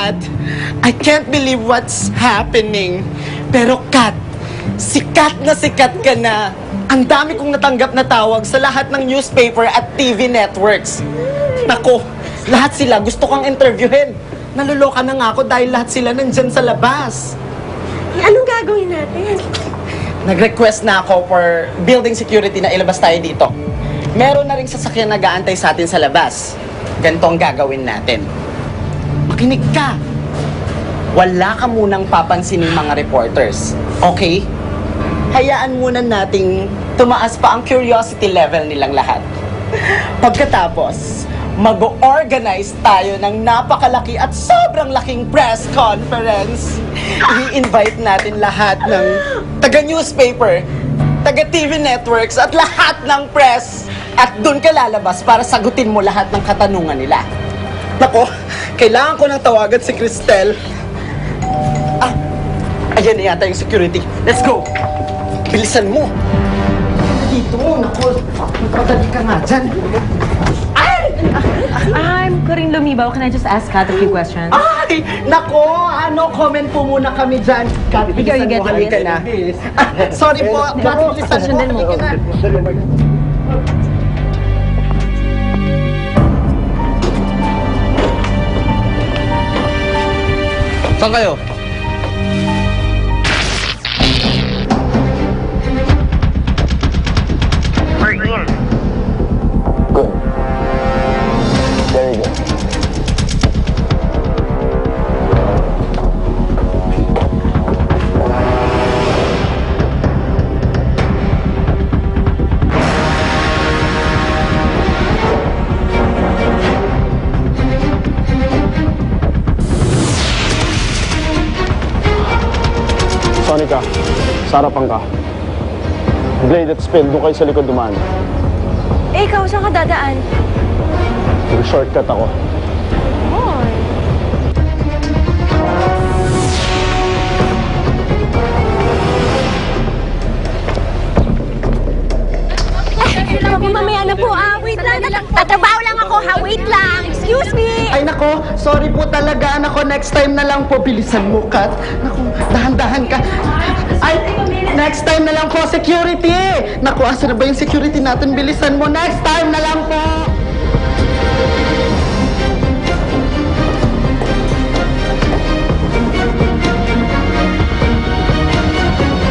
God! I can't believe what's happening. Pero Kat, sikat ka na. Ang dami kong natanggap na tawag sa lahat ng newspaper at TV networks. Nako, lahat sila gusto kang interviewin. Naluloka na nga ako dahil lahat sila nandyan sa labas. Eh, anong gagawin natin? Nag-request na ako for building security na ilabas tayo dito. Meron na ring sasakyan nag-aantay sa atin sa labas. Ganito ang gagawin natin. Makinig ka. Wala ka munang papansinin mga reporters. Okay? Hayaan muna nating tumaas pa ang curiosity level nilang lahat. Pagkatapos, mag-organize tayo ng napakalaki at sobrang laking press conference. I-invite natin lahat ng taga-newspaper, taga-TV networks at lahat ng press. At doon ka lalabas para sagutin mo lahat ng katanungan nila. Nako, kailangan ko nang tawagan si Cristel. Ah, ayan na yata yung security. Let's go! Bilisan mo! Dito, nako, magpadali ka nga dyan. I'm Corinne Lumibaw. Can I just ask Kat a few questions? Ay! Nako! Comment po muna kami dyan. Kat, bilisan you get mo, to halika na. Sorry po, Kat, bilisan mo, Sundan mo. halika na. Saan kayo? Good. Very good. Sonica, sa harapan ka. Blade at Spill, doon kayo sa likod dumaan. Eh, ikaw, saan ka dadaan? Shortcut ako. Hoy. Mamaya na po, wait lang. Tatrabaho lang ako, wait lang. Excuse me. Ay nako, sorry po talaga. Nako, next time na lang po. Bilisan mo, Kat. Nako, dahan-dahan ka. Ay, next time na lang po, security! Nako, asa na ba yung security natin? Bilisan mo, next time na lang po!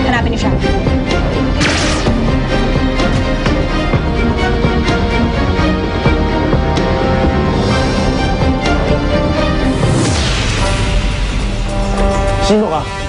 Hanapin niyo siya. Sino ka?